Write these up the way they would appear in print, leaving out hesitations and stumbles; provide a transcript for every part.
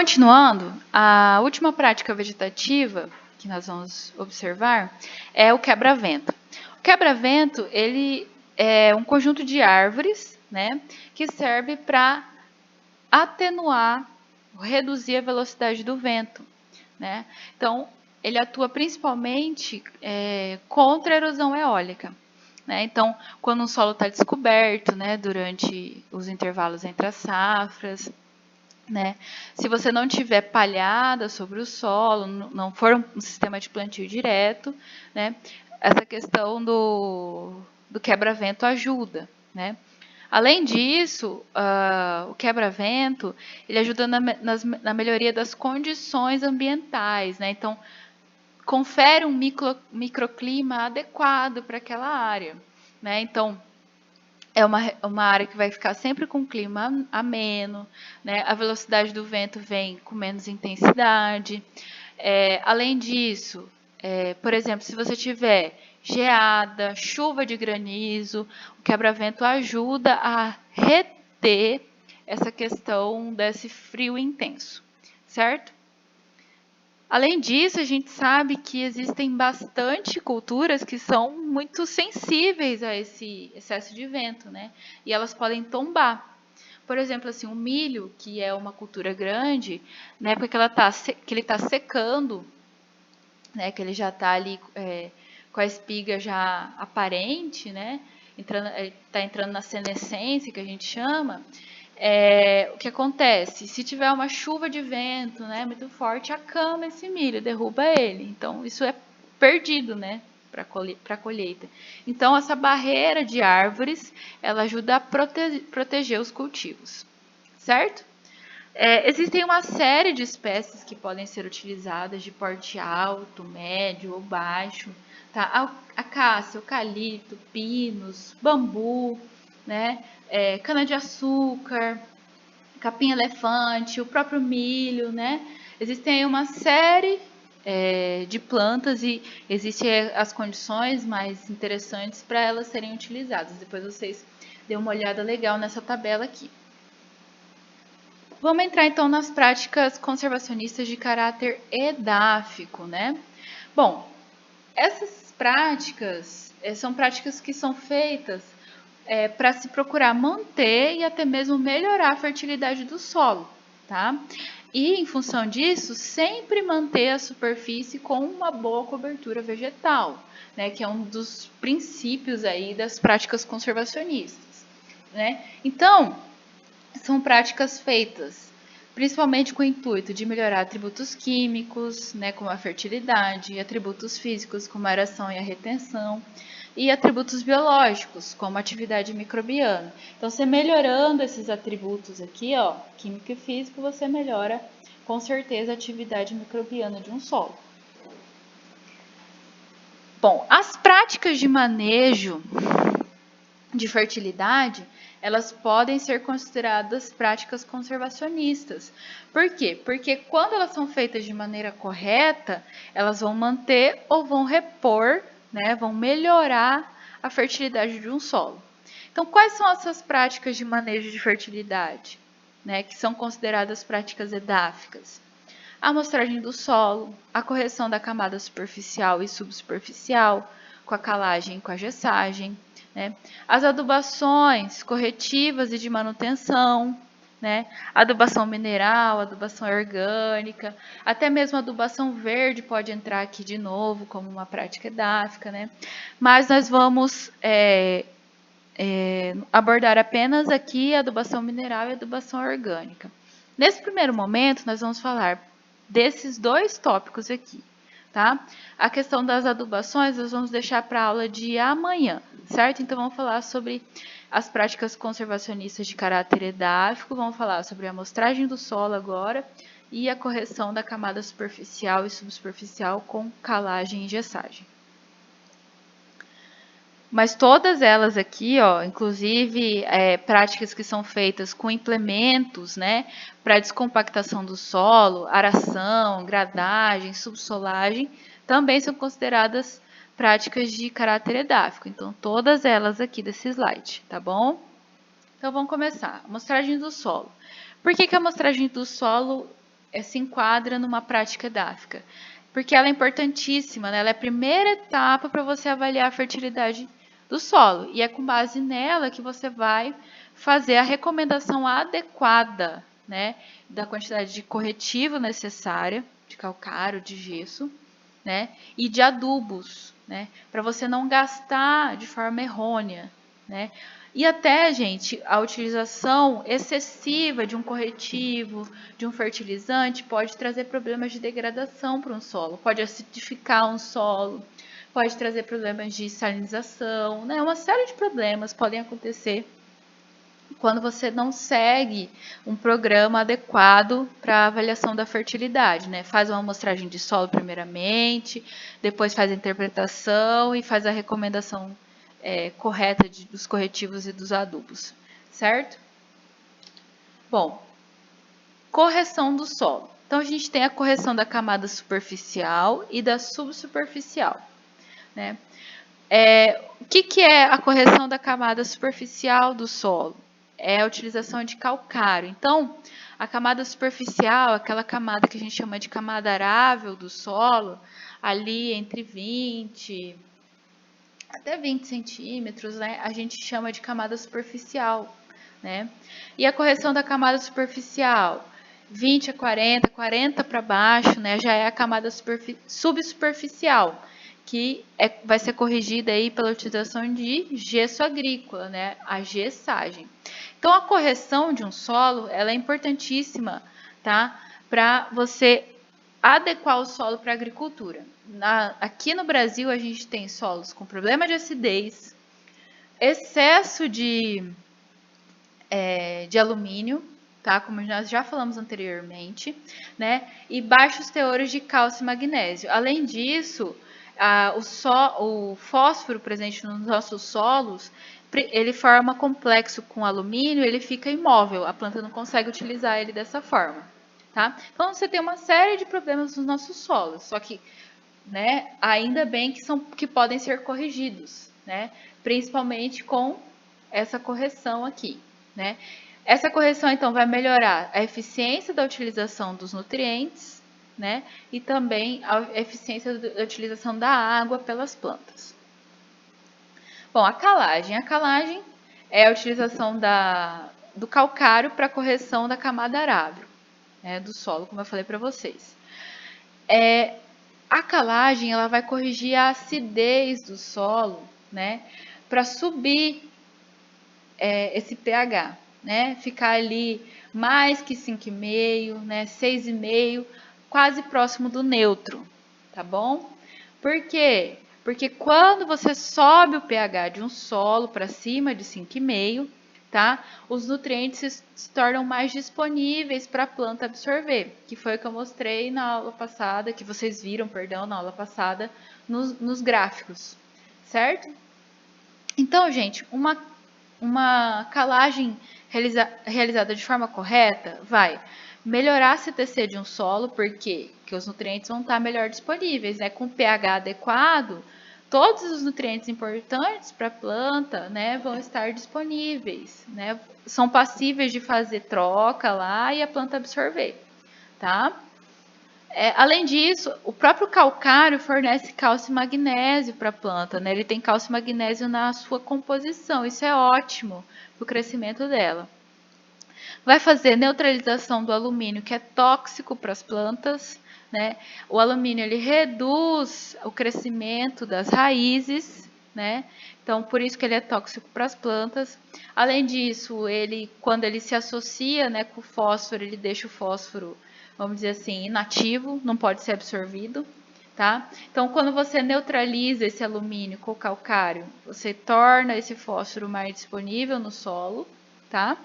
Continuando, a última prática vegetativa que nós vamos observar é o quebra-vento. O quebra-vento, ele é um conjunto de árvores, né, que serve para atenuar, reduzir a velocidade do vento, né? Então, ele atua principalmente contra a erosão eólica, né? Então, quando um solo está descoberto, né, durante os intervalos entre as safras, né? Se você não tiver palhada sobre o solo, não for um sistema de plantio direto, né? Essa questão do quebra-vento ajuda, né? Além disso, o quebra-vento ele ajuda na melhoria das condições ambientais, né? Então, confere um microclima adequado para aquela área, né? Então, é uma área que vai ficar sempre com clima ameno, né? A velocidade do vento vem com menos intensidade. Além disso, por exemplo, se você tiver geada, chuva de granizo, o quebra-vento ajuda a reter essa questão desse frio intenso, certo? Além disso, a gente sabe que existem bastante culturas que são muito sensíveis a esse excesso de vento, né? E elas podem tombar. Por exemplo, assim, o milho, que é uma cultura grande, na época que ele está secando, né? Que ele já está ali com a espiga já aparente, né? Está entrando na senescência, que a gente chama. O que acontece? Se tiver uma chuva de vento, né, muito forte, acama esse milho, derruba ele. Então, isso é perdido, né, para a colheita. Então, essa barreira de árvores, ela ajuda a proteger os cultivos, certo? Existem uma série de espécies que podem ser utilizadas de porte alto, médio ou baixo, tá? Acácia, eucalipto, pinos, bambu, né? Cana-de-açúcar, capim-elefante, o próprio milho, né? Existem aí uma série de plantas e existem as condições mais interessantes para elas serem utilizadas. Depois vocês dêem uma olhada legal nessa tabela aqui. Vamos entrar então nas práticas conservacionistas de caráter edáfico, né? Bom, essas práticas são práticas que são feitas para se procurar manter e até mesmo melhorar a fertilidade do solo, tá? E em função disso, sempre manter a superfície com uma boa cobertura vegetal, né? Que é um dos princípios aí das práticas conservacionistas, né? Então, são práticas feitas principalmente com o intuito de melhorar atributos químicos, né, como a fertilidade, atributos físicos, como a aeração e a retenção, e atributos biológicos, como a atividade microbiana. Então, você melhorando esses atributos aqui, ó, químico e físico, você melhora com certeza a atividade microbiana de um solo. Bom, as práticas de manejo de fertilidade, elas podem ser consideradas práticas conservacionistas. Por quê? Porque quando elas são feitas de maneira correta, elas vão manter ou vão repor, né, vão melhorar a fertilidade de um solo. Então, quais são essas práticas de manejo de fertilidade, né, que são consideradas práticas edáficas? A amostragem do solo, a correção da camada superficial e subsuperficial, com a calagem e com a gessagem, né? As adubações corretivas e de manutenção, né? Adubação mineral, adubação orgânica, até mesmo a adubação verde pode entrar aqui de novo como uma prática edáfica, né? Mas nós vamos abordar apenas aqui a adubação mineral e a adubação orgânica. Nesse primeiro momento, nós vamos falar desses dois tópicos aqui, tá? A questão das adubações nós vamos deixar para a aula de amanhã, certo? Então, vamos falar sobre as práticas conservacionistas de caráter edáfico, vamos falar sobre a amostragem do solo agora e a correção da camada superficial e subsuperficial com calagem e gessagem. Mas todas elas aqui, ó, inclusive práticas que são feitas com implementos, né, para descompactação do solo, aração, gradagem, subsolagem, também são consideradas práticas de caráter edáfico. Então, todas elas aqui desse slide, tá bom? Então, vamos começar. Amostragem do solo. Por que a amostragem do solo se enquadra numa prática edáfica? Porque ela é importantíssima, né? Ela é a primeira etapa para você avaliar a fertilidade do solo. E é com base nela que você vai fazer a recomendação adequada, né, da quantidade de corretivo necessária, de calcário, de gesso, né, e de adubos, né, para você não gastar de forma errônea, né. E até, gente, a utilização excessiva de um corretivo, de um fertilizante, pode trazer problemas de degradação para um solo, pode acidificar um solo, pode trazer problemas de salinização, né? Uma série de problemas podem acontecer quando você não segue um programa adequado para avaliação da fertilidade, né? Faz uma amostragem de solo primeiramente, depois faz a interpretação e faz a recomendação correta dos corretivos e dos adubos, certo? Bom, correção do solo. Então, a gente tem a correção da camada superficial e da subsuperficial, né? O que é a correção da camada superficial do solo? É a utilização de calcário. Então, a camada superficial, aquela camada que a gente chama de camada arável do solo, ali entre 20 até 20 centímetros, né, a gente chama de camada superficial, né? E a correção da camada superficial, 20 a 40, 40 para baixo, né, já é a camada subsuperficial, que vai ser corrigida aí pela utilização de gesso agrícola, né, a gessagem. Então, a correção de um solo, ela é importantíssima, tá, para você adequar o solo para a agricultura. Aqui no Brasil, a gente tem solos com problema de acidez, excesso de alumínio, tá? Como nós já falamos anteriormente, né? E baixos teores de cálcio e magnésio. Além disso, o fósforo presente nos nossos solos, ele forma complexo com alumínio, ele fica imóvel, a planta não consegue utilizar ele dessa forma, tá? Então, você tem uma série de problemas nos nossos solos, só que, né, ainda bem que podem ser corrigidos, né? Principalmente com essa correção aqui, né? Essa correção, então, vai melhorar a eficiência da utilização dos nutrientes, né? E também a eficiência da utilização da água pelas plantas. Bom, a calagem. A calagem é a utilização do calcário para correção da camada arável, né, do solo, como eu falei para vocês. A calagem, ela vai corrigir a acidez do solo, né, para subir esse pH, né, ficar ali mais que 5,5, né, 6,5, quase próximo do neutro, tá bom? Por quê? Porque quando você sobe o pH de um solo para cima de 5,5, tá? Os nutrientes se tornam mais disponíveis para a planta absorver, que foi o que eu mostrei na aula passada, que vocês viram, perdão, na aula passada, nos gráficos, certo? Então, gente, uma calagem realizada de forma correta vai melhorar a CTC de um solo, porque os nutrientes vão estar melhor disponíveis, né? Com pH adequado, todos os nutrientes importantes para a planta, né, vão estar disponíveis, né? São passíveis de fazer troca lá e a planta absorver, tá? Além disso, o próprio calcário fornece cálcio e magnésio para a planta, né? Ele tem cálcio e magnésio na sua composição, isso é ótimo para o crescimento dela. Vai fazer neutralização do alumínio, que é tóxico para as plantas, né? O alumínio ele reduz o crescimento das raízes, né? Então, por isso que ele é tóxico para as plantas. Além disso, quando ele se associa, né, com o fósforo, ele deixa o fósforo, vamos dizer assim, inativo, não pode ser absorvido, tá? Então, quando você neutraliza esse alumínio com o calcário, você torna esse fósforo mais disponível no solo, tá?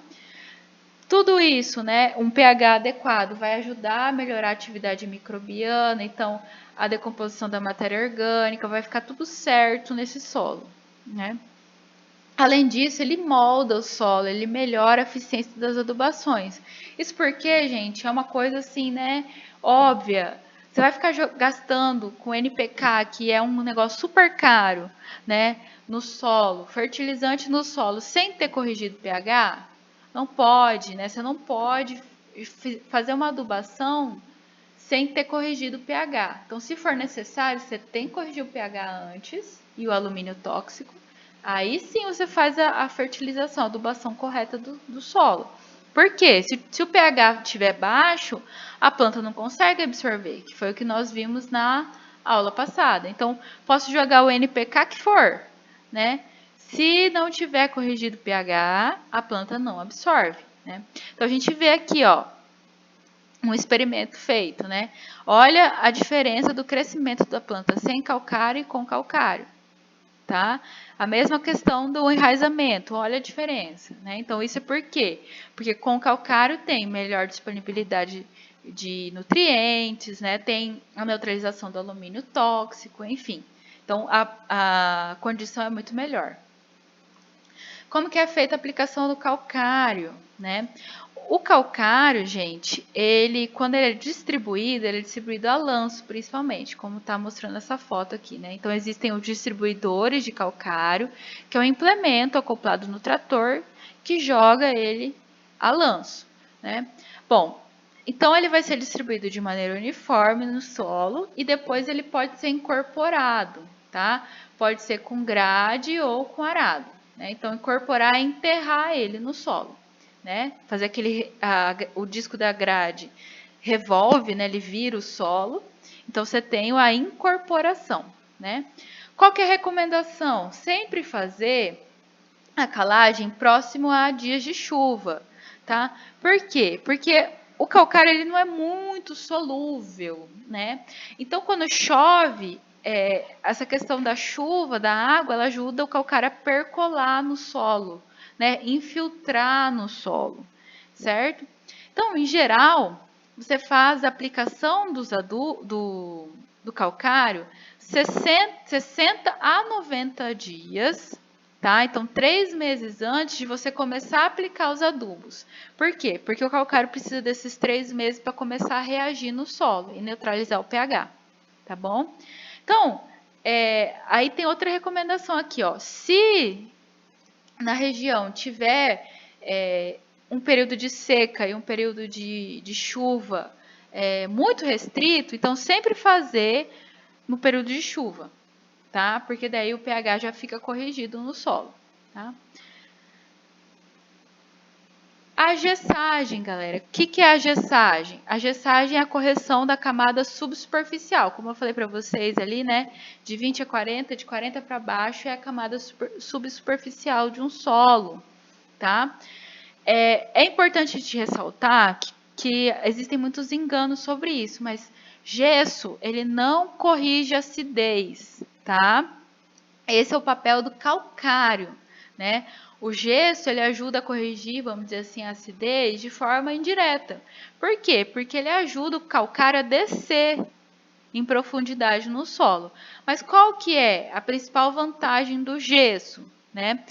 Tudo isso, né, um pH adequado vai ajudar a melhorar a atividade microbiana, então a decomposição da matéria orgânica, vai ficar tudo certo nesse solo, né? Além disso, ele molda o solo, ele melhora a eficiência das adubações. Isso porque, gente, é uma coisa assim, né, óbvia. Você vai ficar gastando com NPK, que é um negócio super caro, né, no solo, fertilizante no solo, sem ter corrigido o pH? Não pode, né? Você não pode fazer uma adubação sem ter corrigido o pH. Então, se for necessário, você tem que corrigir o pH antes e o alumínio tóxico. Aí sim você faz a fertilização, a adubação correta do solo. Por quê? Se o pH estiver baixo, a planta não consegue absorver, que foi o que nós vimos na aula passada. Então, posso jogar o NPK que for, né? Se não tiver corrigido o pH, a planta não absorve, né? Então, a gente vê aqui, ó, um experimento feito, né? Olha a diferença do crescimento da planta sem calcário e com calcário, tá? A mesma questão do enraizamento, olha a diferença, né? Então, isso é por quê? Porque com calcário tem melhor disponibilidade de nutrientes, né? Tem a neutralização do alumínio tóxico, enfim. Então, a condição é muito melhor. Como que é feita a aplicação do calcário, né? O calcário, gente, quando ele é distribuído a lanço, principalmente, como está mostrando essa foto aqui, né? Então, existem os distribuidores de calcário, que é um implemento acoplado no trator, que joga ele a lanço, né? Bom, então ele vai ser distribuído de maneira uniforme no solo e depois ele pode ser incorporado, tá? Pode ser com grade ou com arado, né? Então, incorporar é enterrar ele no solo. Né? Fazer o disco da grade revolve, né? Ele vira o solo. Então, você tem a incorporação, né? Qual que é a recomendação? Sempre fazer a calagem próximo a dias de chuva, tá? Por quê? Porque o calcário ele não é muito solúvel, né? Então, quando chove, essa questão da chuva, da água, ela ajuda o calcário a percolar no solo, né? Infiltrar no solo, certo? Então, em geral, você faz a aplicação do calcário 60 a 90 dias, tá? Então, 3 meses antes de você começar a aplicar os adubos. Por quê? Porque o calcário precisa desses 3 meses para começar a reagir no solo e neutralizar o pH, tá bom? Então, aí tem outra recomendação aqui, ó. Se na região tiver um período de seca e um período de chuva muito restrito, então sempre fazer no período de chuva, tá? Porque daí o pH já fica corrigido no solo, tá? A gessagem, galera. O que é a gessagem? A gessagem é a correção da camada subsuperficial. Como eu falei para vocês ali, né? De 20 a 40, de 40 para baixo é a camada subsuperficial de um solo, tá? É importante te ressaltar que existem muitos enganos sobre isso, mas gesso, ele não corrige acidez, tá? Esse é o papel do calcário, né? O gesso, ele ajuda a corrigir, vamos dizer assim, a acidez de forma indireta. Por quê? Porque ele ajuda o calcário a descer em profundidade no solo. Mas qual que é a principal vantagem do gesso, né?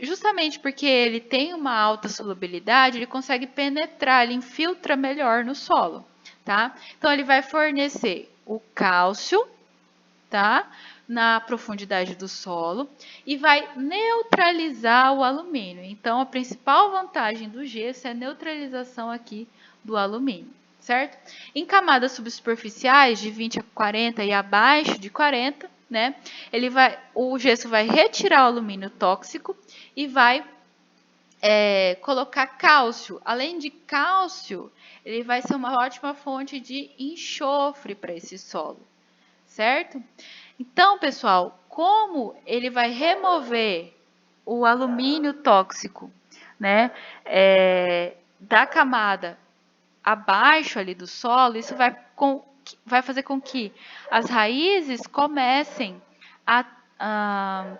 Justamente porque ele tem uma alta solubilidade, ele consegue penetrar, ele infiltra melhor no solo, tá? Então, ele vai fornecer o cálcio, tá? Na profundidade do solo e vai neutralizar o alumínio. Então, a principal vantagem do gesso é a neutralização aqui do alumínio, certo? Em camadas subsuperficiais de 20 a 40 e abaixo de 40, né? O gesso vai retirar o alumínio tóxico e vai colocar cálcio. Além de cálcio, ele vai ser uma ótima fonte de enxofre para esse solo, certo? Então, pessoal, como ele vai remover o alumínio tóxico, né, da camada abaixo ali do solo, isso vai fazer com que as raízes comecem a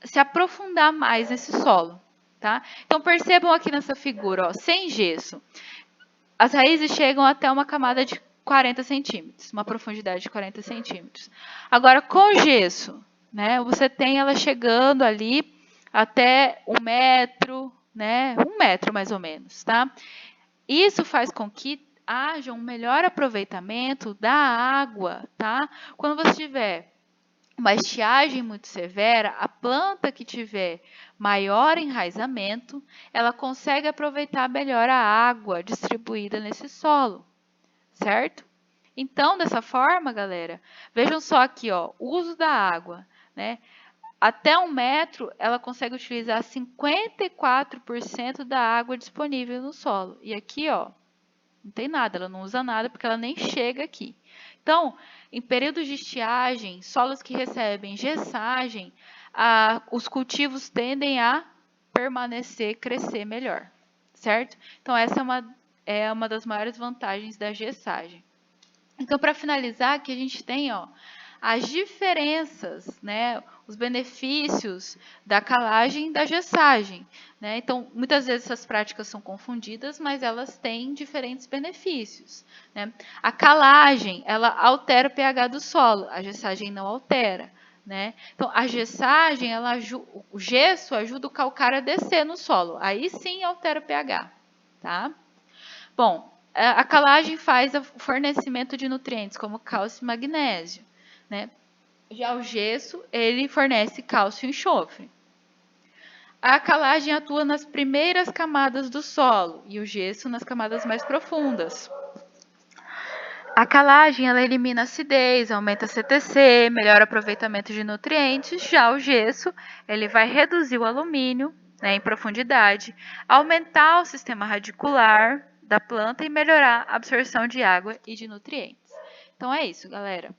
se aprofundar mais nesse solo, tá? Então, percebam aqui nessa figura, ó, sem gesso, as raízes chegam até uma camada de 40 centímetros, uma profundidade de 40 centímetros. Agora, com gesso, né, você tem ela chegando ali até 1 metro, né, 1 metro mais ou menos, tá? Isso faz com que haja um melhor aproveitamento da água, tá? Quando você tiver uma estiagem muito severa, a planta que tiver maior enraizamento, ela consegue aproveitar melhor a água distribuída nesse solo, certo? Então, dessa forma, galera, vejam só aqui, ó, o uso da água, né? Até 1 metro, ela consegue utilizar 54% da água disponível no solo. E aqui, ó, não tem nada, ela não usa nada porque ela nem chega aqui. Então, em períodos de estiagem, solos que recebem gessagem, os cultivos tendem a permanecer, crescer melhor, certo? Então, essa é uma das maiores vantagens da gessagem. Então, para finalizar, aqui a gente tem, ó, as diferenças, né, os benefícios da calagem e da gessagem, né? Então, muitas vezes essas práticas são confundidas, mas elas têm diferentes benefícios, né? A calagem, ela altera o pH do solo, a gessagem não altera, né? Então, a gessagem, o gesso ajuda o calcário a descer no solo, aí sim altera o pH, tá? Bom, a calagem faz o fornecimento de nutrientes como cálcio e magnésio, né? Já o gesso, ele fornece cálcio e enxofre. A calagem atua nas primeiras camadas do solo e o gesso nas camadas mais profundas. A calagem, ela elimina a acidez, aumenta a CTC, melhora o aproveitamento de nutrientes. Já o gesso, ele vai reduzir o alumínio, né, em profundidade, aumentar o sistema radicular da planta e melhorar a absorção de água e de nutrientes. Então é isso, galera.